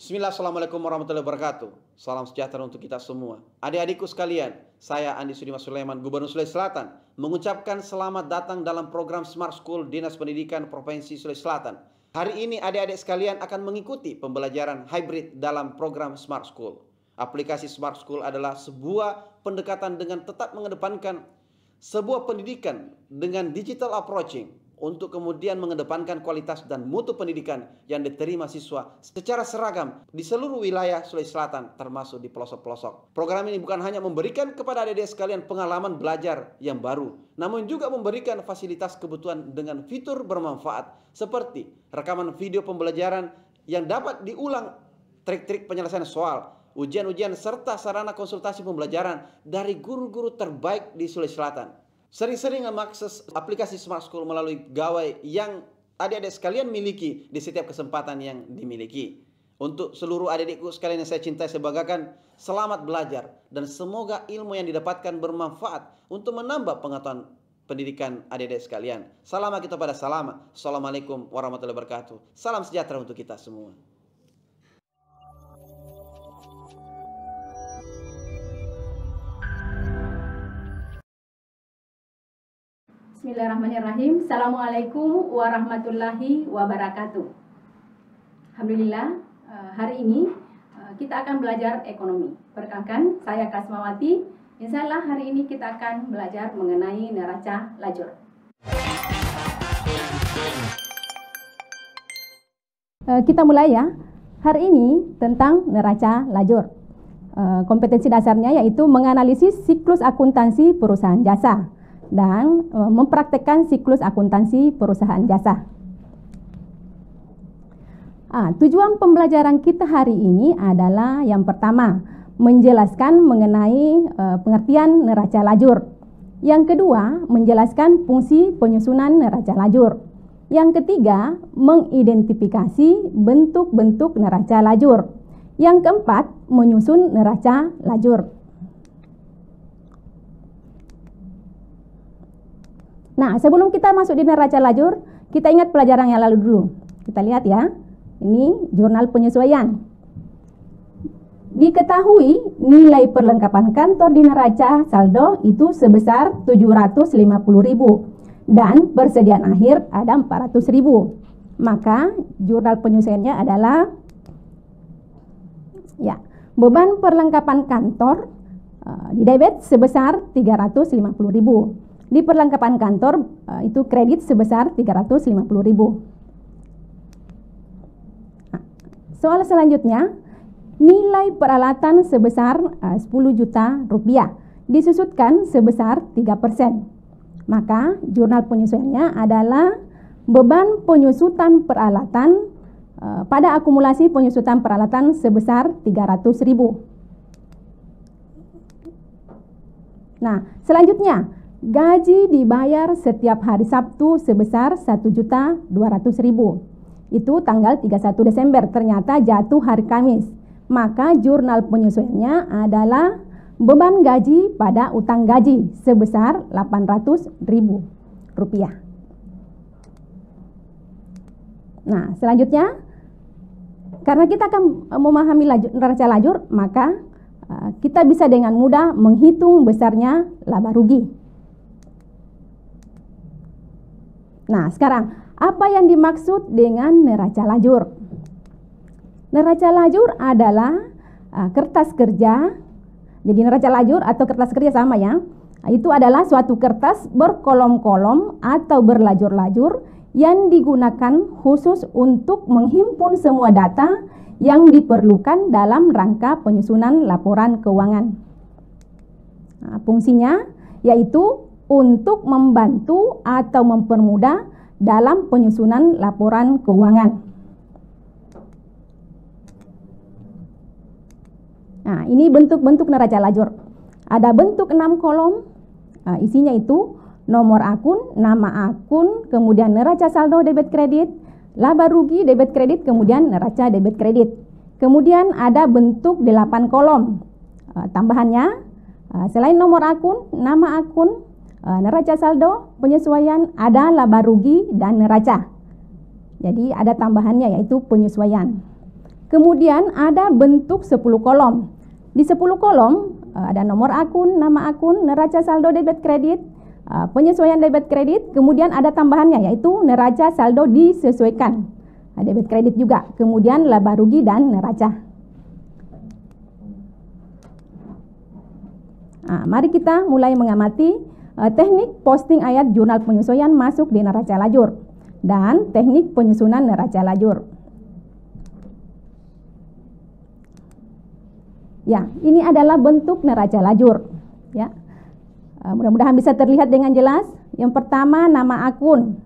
Bismillah, Assalamualaikum warahmatullahi wabarakatuh. Salam sejahtera untuk kita semua. Adik-adikku sekalian, saya Andi Sudimas Sulaiman, Gubernur Sulawesi Selatan, mengucapkan selamat datang dalam program Smart School Dinas Pendidikan Provinsi Sulawesi Selatan. Hari ini adik-adik sekalian akan mengikuti pembelajaran hybrid dalam program Smart School. Aplikasi Smart School adalah sebuah pendekatan dengan tetap mengedepankan sebuah pendidikan dengan digital approaching, untuk kemudian mengedepankan kualitas dan mutu pendidikan yang diterima siswa secara seragam di seluruh wilayah Sulawesi Selatan, termasuk di pelosok-pelosok. Program ini bukan hanya memberikan kepada adik-adik sekalian pengalaman belajar yang baru, namun juga memberikan fasilitas kebutuhan dengan fitur bermanfaat seperti rekaman video pembelajaran yang dapat diulang, trik-trik penyelesaian soal, ujian-ujian, serta sarana konsultasi pembelajaran dari guru-guru terbaik di Sulawesi Selatan. Sering-sering mengakses aplikasi Smart School melalui gawai yang adik-adik sekalian miliki di setiap kesempatan yang dimiliki. Untuk seluruh adik-adikku sekalian yang saya cintai, saya banggakan, selamat belajar dan semoga ilmu yang didapatkan bermanfaat untuk menambah pengetahuan pendidikan adik-adik sekalian. Salam kita pada salama. Assalamualaikum warahmatullahi wabarakatuh. Salam sejahtera untuk kita semua. Bismillahirrahmanirrahim. Assalamualaikum warahmatullahi wabarakatuh. Alhamdulillah, hari ini kita akan belajar ekonomi. Perkenalkan, saya Kasmawati. Insya Allah hari ini kita akan belajar mengenai neraca lajur. Kita mulai ya. Hari ini tentang neraca lajur. Kompetensi dasarnya yaitu menganalisis siklus akuntansi perusahaan jasa dan mempraktekkan siklus akuntansi perusahaan jasa. Tujuan pembelajaran kita hari ini adalah yang pertama, menjelaskan mengenai pengertian neraca lajur. Yang kedua, menjelaskan fungsi penyusunan neraca lajur. Yang ketiga, mengidentifikasi bentuk-bentuk neraca lajur. Yang keempat, menyusun neraca lajur. Nah, sebelum kita masuk di neraca lajur, kita ingat pelajaran yang lalu dulu. Kita lihat ya, ini jurnal penyesuaian. Diketahui nilai perlengkapan kantor di neraca saldo itu sebesar 750.000 dan persediaan akhir ada 400.000. Maka jurnal penyesuaiannya adalah ya, beban perlengkapan kantor di debit sebesar 350.000. Di perlengkapan kantor itu kredit sebesar 350.000. Soal selanjutnya, nilai peralatan sebesar 10 juta rupiah disusutkan sebesar 3%. Maka jurnal penyesuaiannya adalah beban penyusutan peralatan pada akumulasi penyusutan peralatan sebesar 300.000. Nah, selanjutnya, gaji dibayar setiap hari Sabtu sebesar 1.200.000. Itu tanggal 31 Desember, ternyata jatuh hari Kamis. Maka jurnal penyesuaiannya adalah beban gaji pada utang gaji sebesar 800.000 rupiah. Nah, selanjutnya, karena kita akan memahami neraca lajur, maka kita bisa dengan mudah menghitung besarnya laba rugi. Nah, sekarang apa yang dimaksud dengan neraca lajur? Neraca lajur adalah kertas kerja. Jadi neraca lajur atau kertas kerja sama ya. Itu adalah suatu kertas berkolom-kolom atau berlajur-lajur yang digunakan khusus untuk menghimpun semua data yang diperlukan dalam rangka penyusunan laporan keuangan. Nah, fungsinya yaitu untuk membantu atau mempermudah dalam penyusunan laporan keuangan. Nah, ini bentuk-bentuk neraca lajur. Ada bentuk 6 kolom, isinya itu nomor akun, nama akun, kemudian neraca saldo debit kredit, laba rugi debit kredit, kemudian neraca debit kredit. Kemudian ada bentuk 8 kolom. Tambahannya, selain nomor akun, nama akun, neraca saldo, penyesuaian, ada laba rugi dan neraca. Jadi ada tambahannya yaitu penyesuaian. Kemudian ada bentuk 10 kolom. Di 10 kolom ada nomor akun, nama akun, neraca saldo debit kredit, penyesuaian debit kredit, kemudian ada tambahannya yaitu neraca saldo disesuaikan, debit kredit juga, kemudian laba rugi dan neraca. Mari kita mulai mengamati teknik posting ayat jurnal penyesuaian masuk di neraca lajur dan teknik penyusunan neraca lajur. Ya, ini adalah bentuk neraca lajur. Ya, mudah-mudahan bisa terlihat dengan jelas. Yang pertama nama akun,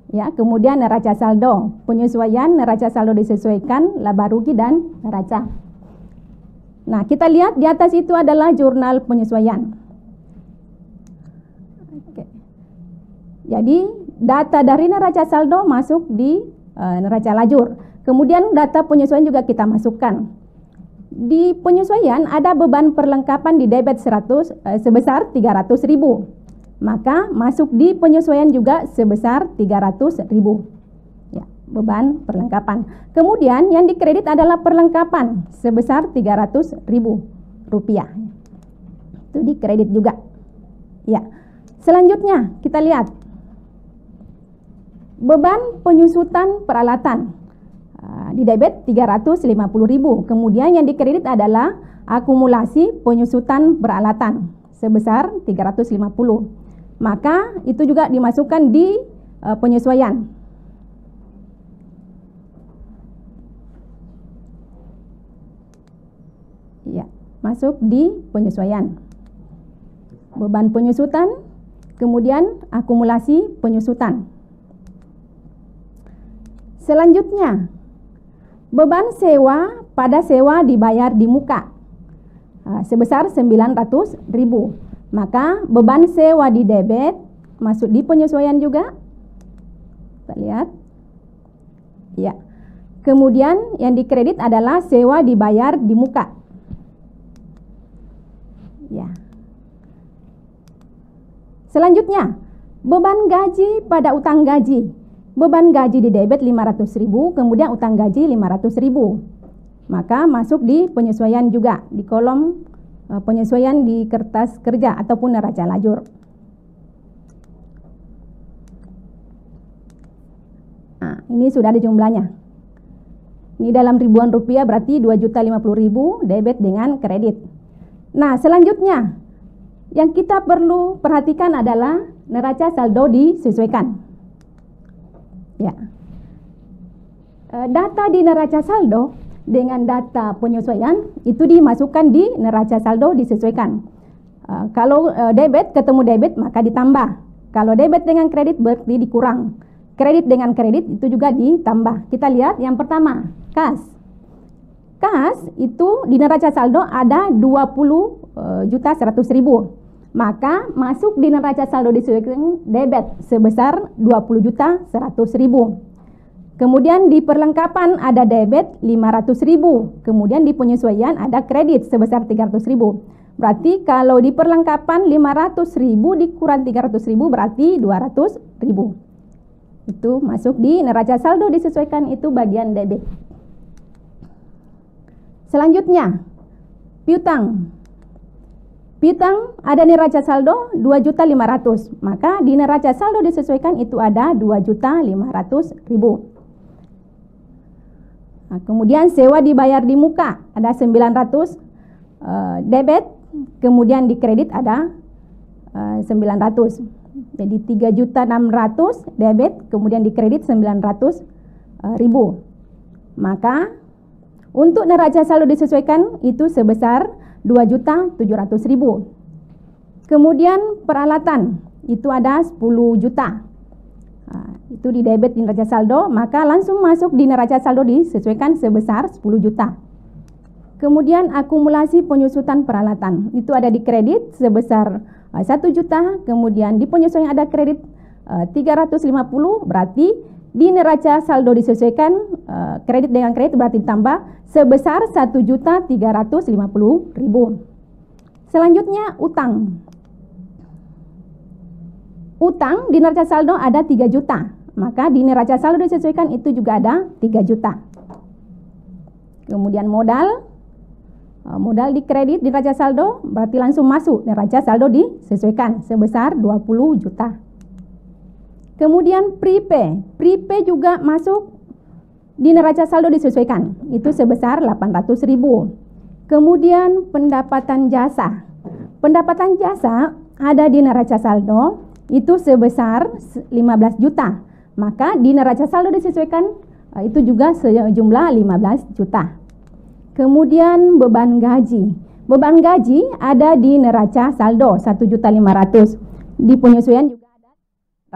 ya, kemudian neraca saldo, penyesuaian neraca saldo disesuaikan, laba rugi dan neraca. Nah, kita lihat di atas itu adalah jurnal penyesuaian. Oke. Jadi data dari neraca saldo masuk di neraca lajur. Kemudian data penyesuaian juga kita masukkan. Di penyesuaian ada beban perlengkapan di debit 100 sebesar 300.000. Maka masuk di penyesuaian juga sebesar 300.000. Ya, beban perlengkapan. Kemudian yang dikredit adalah perlengkapan sebesar 300.000 rupiah. Itu dikredit juga. Ya. Selanjutnya kita lihat beban penyusutan peralatan. Di debit 350.000. Kemudian yang dikredit adalah akumulasi penyusutan peralatan sebesar 350. Maka itu juga dimasukkan di penyesuaian. Ya, masuk di penyesuaian. Beban penyusutan, kemudian akumulasi penyusutan. Selanjutnya, beban sewa pada sewa dibayar di muka sebesar 900.000. Maka beban sewa di debit masuk di penyesuaian juga. Kita lihat. Ya. Kemudian yang dikredit adalah sewa dibayar di muka. Ya. Selanjutnya, beban gaji pada utang gaji. Beban gaji di debit 500.000, kemudian utang gaji 500.000. Maka masuk di penyesuaian juga, di kolom penyesuaian di kertas kerja ataupun neraca lajur. Nah, ini sudah ada jumlahnya. Ini dalam ribuan rupiah berarti 2.050.000 debit dengan kredit. Nah, selanjutnya yang kita perlu perhatikan adalah neraca saldo disesuaikan. Ya, data di neraca saldo dengan data penyesuaian itu dimasukkan di neraca saldo disesuaikan. Kalau debit ketemu debit maka ditambah. Kalau debit dengan kredit berarti dikurang. Kredit dengan kredit itu juga ditambah. Kita lihat yang pertama, kas. Kas itu di neraca saldo ada 20.100.000. Maka masuk di neraca saldo disesuaikan debit sebesar 20.100.000. Kemudian di perlengkapan ada debit 500.000. Kemudian di penyesuaian ada kredit sebesar 300.000. Berarti kalau di perlengkapan 500.000 dikurang 300.000 berarti 200.000. Itu masuk di neraca saldo disesuaikan, itu bagian debit. Selanjutnya, piutang. Piutang ada neraca saldo 2.500.000, maka di neraca saldo disesuaikan itu ada 2.500.000. Nah, kemudian sewa dibayar di muka ada 900 debit, kemudian di kredit ada 900. Jadi 3.600.000 debit, kemudian di kredit 900.000. Maka untuk neraca saldo disesuaikan itu sebesar 2.700.000. Kemudian peralatan itu ada 10 juta. Itu di debit di neraca saldo, maka langsung masuk di neraca saldo disesuaikan sebesar 10 juta. Kemudian akumulasi penyusutan peralatan itu ada di kredit sebesar 1 juta, kemudian di penyesuaian ada kredit 350, berarti di neraca saldo disesuaikan kredit dengan kredit berarti ditambah sebesar 1.350.000. Selanjutnya utang. Utang di neraca saldo ada 3 juta, maka di neraca saldo disesuaikan itu juga ada 3 juta. Kemudian modal di kredit di neraca saldo berarti langsung masuk neraca saldo disesuaikan sebesar 20 juta. Kemudian prepay juga masuk di neraca saldo disesuaikan, itu sebesar 800.000. Kemudian pendapatan jasa ada di neraca saldo itu sebesar 15 juta. Maka di neraca saldo disesuaikan itu juga sejumlah 15 juta. Kemudian beban gaji ada di neraca saldo 1.500.000. Di penyesuaian juga ada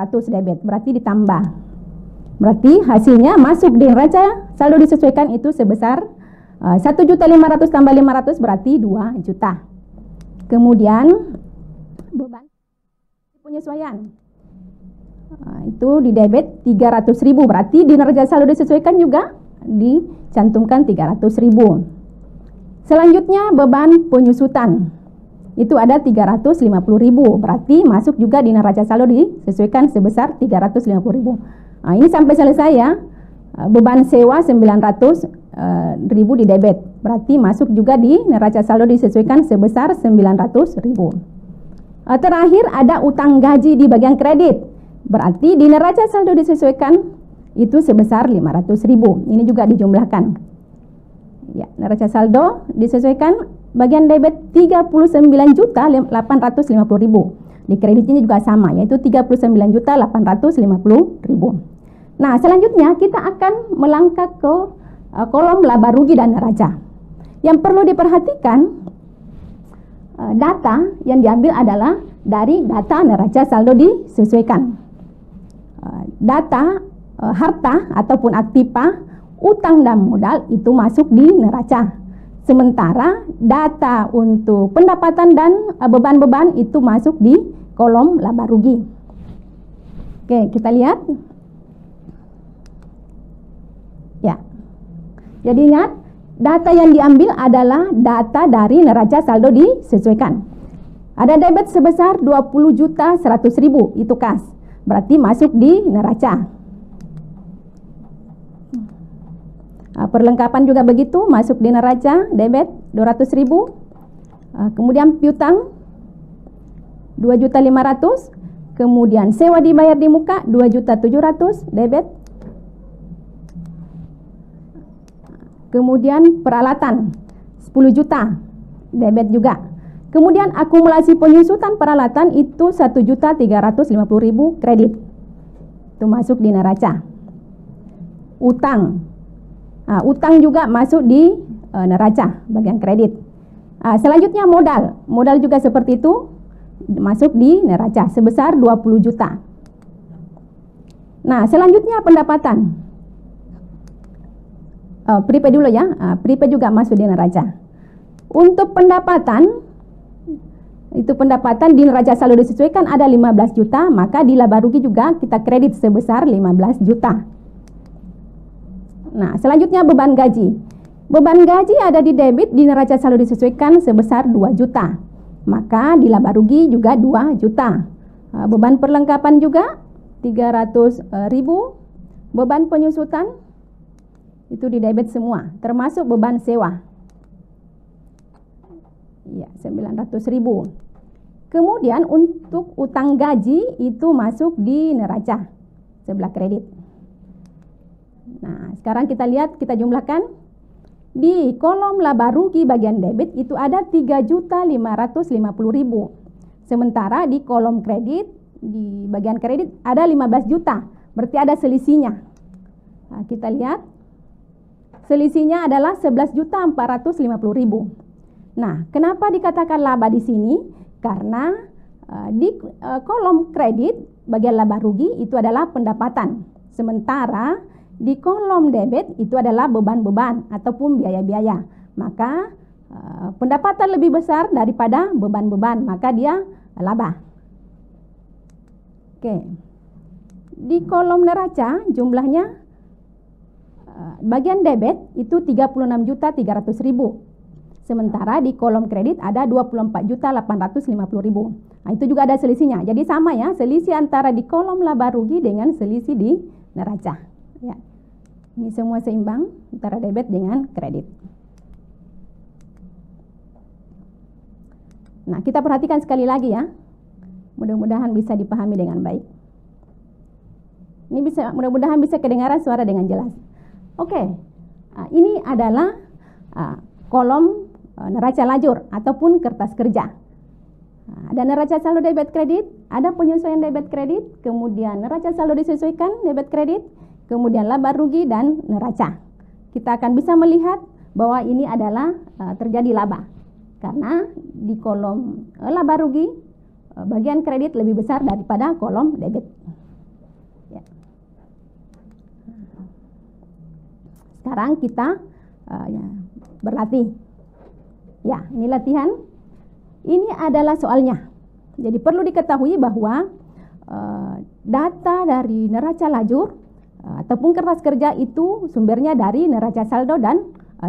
100 debit, berarti ditambah. Berarti hasilnya masuk di neraca saldo disesuaikan itu sebesar 1.500.000 tambah 500 berarti 2 juta. Kemudian beban penyesuaian itu di debit 300.000, berarti di neraca saldo disesuaikan juga dicantumkan 300.000. Selanjutnya beban penyusutan itu ada 350.000, berarti masuk juga di neraca saldo disesuaikan sebesar 350.000. Nah, ini sampai selesai ya. Beban sewa 900.000 di debit, berarti masuk juga di neraca saldo disesuaikan sebesar 900.000. Terakhir ada utang gaji di bagian kredit, berarti di neraca saldo disesuaikan itu sebesar 500.000. Ini juga dijumlahkan. Ya, neraca saldo disesuaikan bagian debit 39.850.000. Di kreditnya juga sama, yaitu 39.850.000. Nah, selanjutnya kita akan melangkah ke kolom laba rugi dan neraca. Yang perlu diperhatikan, data yang diambil adalah dari data neraca saldo disesuaikan. Data harta ataupun aktiva, utang dan modal itu masuk di neraca. Sementara data untuk pendapatan dan beban-beban itu masuk di kolom laba rugi. Oke, kita lihat. Ya. Jadi ingat, data yang diambil adalah data dari neraca saldo disesuaikan. Ada debit sebesar 20.100.000, itu kas. Berarti masuk di neraca. Perlengkapan juga begitu, masuk di neraca, debit 200.000. Kemudian piutang 2.500.000. Kemudian sewa dibayar di muka 2.700.000, debit. Kemudian peralatan 10 juta, debit juga. Kemudian akumulasi penyusutan peralatan itu 1.350.000, kredit. Itu masuk di neraca. Utang. Utang juga masuk di neraca bagian kredit. Selanjutnya modal juga seperti itu, masuk di neraca sebesar 20 juta. Nah, selanjutnya pendapatan. Prepay dulu ya, prepay juga masuk di neraca. Untuk pendapatan, itu pendapatan di neraca saldo disesuaikan ada 15 juta, maka di laba rugi juga kita kredit sebesar 15 juta. Nah, selanjutnya beban gaji. Beban gaji ada di debit di neraca saldo disesuaikan sebesar 2 juta. Maka di laba rugi juga 2 juta. Beban perlengkapan juga 300.000. Beban penyusutan itu di debit semua, termasuk beban sewa. Ya, 900.000. Kemudian untuk utang gaji itu masuk di neraca sebelah kredit. Nah, sekarang kita lihat, kita jumlahkan. Di kolom laba rugi bagian debit itu ada 3.550.000. Sementara di kolom kredit, di bagian kredit ada 15 juta. Berarti ada selisihnya. Nah, kita lihat. Selisihnya adalah 11.450.000. Nah, kenapa dikatakan laba di sini? Karena di kolom kredit bagian laba rugi itu adalah pendapatan. Sementara di kolom debit itu adalah beban-beban ataupun biaya-biaya. Maka pendapatan lebih besar daripada beban-beban, maka dia laba. Oke. Di kolom neraca jumlahnya bagian debit itu 36.300.000. Sementara di kolom kredit ada 24.850.000. Nah, itu juga ada selisihnya. Jadi sama ya, selisih antara di kolom laba rugi dengan selisih di neraca. Ya. Ini semua seimbang antara debit dengan kredit. Nah, kita perhatikan sekali lagi ya. Mudah-mudahan bisa dipahami dengan baik. Ini mudah-mudahan bisa kedengaran suara dengan jelas. Oke. Ini adalah kolom neraca lajur ataupun kertas kerja. Ada neraca saldo debit kredit, ada penyesuaian debit kredit, kemudian neraca saldo disesuaikan debit kredit, kemudian laba rugi dan neraca. Kita akan bisa melihat bahwa ini adalah terjadi laba. Karena di kolom laba rugi, bagian kredit lebih besar daripada kolom debit. Ya. Sekarang kita berlatih. Ya, ini latihan. Ini adalah soalnya. Jadi perlu diketahui bahwa data dari neraca lajur ataupun kertas kerja itu sumbernya dari neraca saldo dan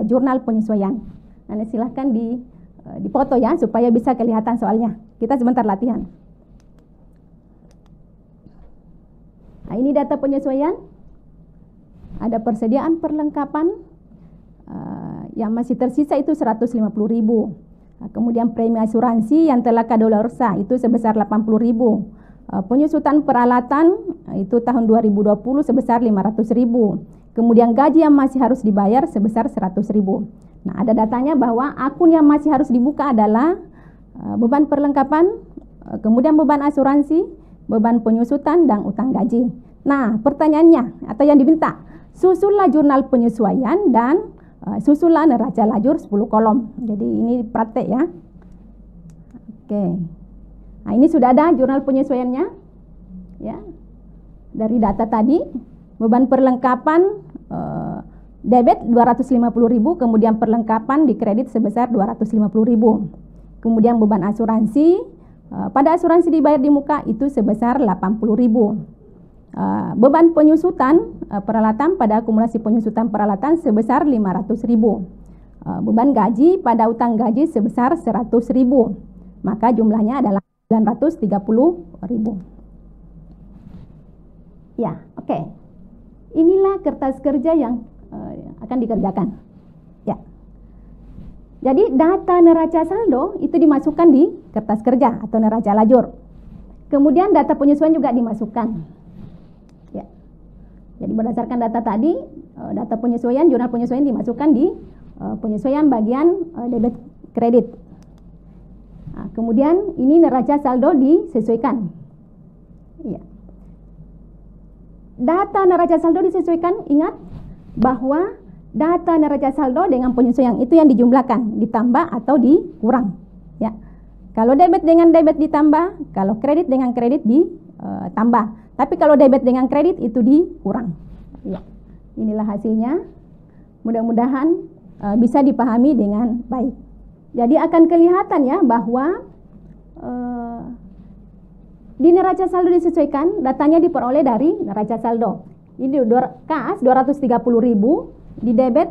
jurnal penyesuaian. Nah, silahkan dipoto ya supaya bisa kelihatan soalnya. Kita sebentar latihan. Nah, ini data penyesuaian. Ada persediaan perlengkapan yang masih tersisa itu 150.000. Kemudian premi asuransi yang telah kadaluarsa itu sebesar 80.000. Penyusutan peralatan itu tahun 2020 sebesar 500.000. Kemudian gaji yang masih harus dibayar sebesar 100.000. Nah, ada datanya bahwa akun yang masih harus dibuka adalah beban perlengkapan, kemudian beban asuransi, beban penyusutan dan utang gaji. Nah, pertanyaannya atau yang diminta, susunlah jurnal penyesuaian dan susunlah neraca lajur 10 kolom. Jadi ini praktek ya. Oke. Nah, ini sudah ada jurnal penyesuaiannya. Ya. Dari data tadi, beban perlengkapan debit 250.000, kemudian perlengkapan di kredit sebesar 250.000. Kemudian beban asuransi, pada asuransi dibayar di muka itu sebesar 80.000. Beban penyusutan peralatan pada akumulasi penyusutan peralatan sebesar 500.000. Beban gaji pada utang gaji sebesar 100.000. Maka jumlahnya adalah 930.000. Ya, oke. Inilah kertas kerja yang akan dikerjakan. Ya. Jadi data neraca saldo itu dimasukkan di kertas kerja atau neraca lajur. Kemudian data penyesuaian juga dimasukkan. Jadi berdasarkan data tadi, data penyesuaian, jurnal penyesuaian dimasukkan di penyesuaian bagian debit kredit. Nah, kemudian ini neraca saldo disesuaikan. Ya. Data neraca saldo disesuaikan, ingat bahwa data neraca saldo dengan penyesuaian itu yang dijumlahkan, ditambah atau dikurang. Ya. Kalau debit dengan debit ditambah, kalau kredit dengan kredit ditambah. Tapi kalau debit dengan kredit itu dikurang. Ya. Inilah hasilnya. Mudah-mudahan bisa dipahami dengan baik. Jadi akan kelihatan ya bahwa di neraca saldo disesuaikan, datanya diperoleh dari neraca saldo. Ini kas 230.000 di debit.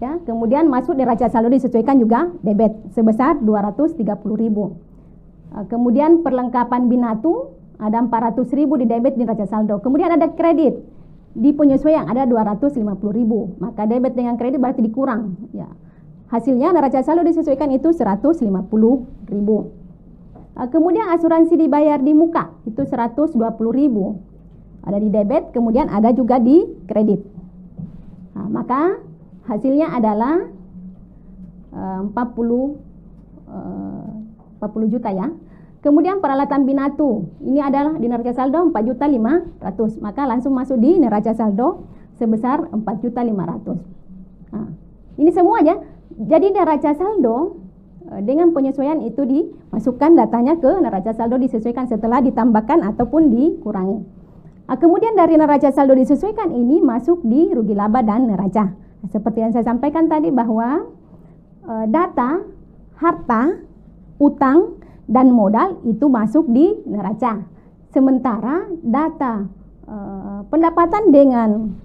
Ya, kemudian masuk neraca saldo disesuaikan juga debit sebesar 230.000. Kemudian perlengkapan binatu ada 400.000 di debit di neraca saldo. Kemudian ada kredit di penyesuaian ada 250.000. Maka debit dengan kredit berarti dikurang. Ya. Hasilnya neraca saldo disesuaikan itu 150.000. Kemudian asuransi dibayar di muka itu 120.000. Ada di debit, kemudian ada juga di kredit. Nah, maka hasilnya adalah 40 juta ya. Kemudian peralatan binatu, ini adalah di neraca saldo 4.500.000, maka langsung masuk di neraca saldo sebesar 4.500.000. Nah, ini semua ya. Jadi neraca saldo dengan penyesuaian itu dimasukkan datanya ke neraca saldo disesuaikan setelah ditambahkan ataupun dikurangi. Nah, kemudian dari neraca saldo disesuaikan ini masuk di rugi laba dan neraca. Nah, seperti yang saya sampaikan tadi bahwa data, harta, utang, dan modal itu masuk di neraca. Sementara data pendapatan dengan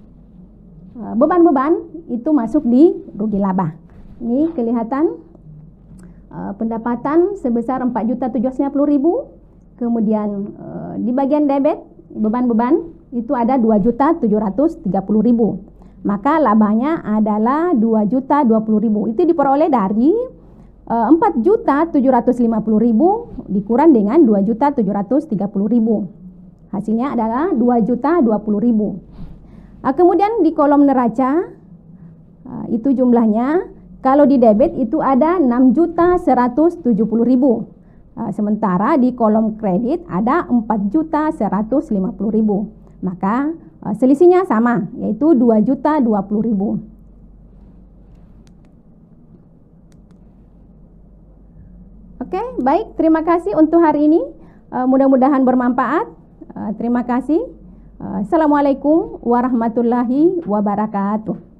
beban-beban itu masuk di rugi laba. Ini kelihatan pendapatan sebesar 4.750.000. Kemudian di bagian debit beban-beban itu ada 2.730.000. Maka labanya adalah 2.020.000. Itu diperoleh dari 4.750.000 dikurang dengan 2.730.000. Hasilnya adalah 2.020.000. Kemudian di kolom neraca itu jumlahnya, kalau di debit itu ada 6.170.000. Sementara di kolom kredit ada 4.150.000. Maka selisihnya sama, yaitu 2.020.000. Oke, baik, terima kasih untuk hari ini. Mudah-mudahan bermanfaat. Terima kasih. Assalamualaikum warahmatullahi wabarakatuh.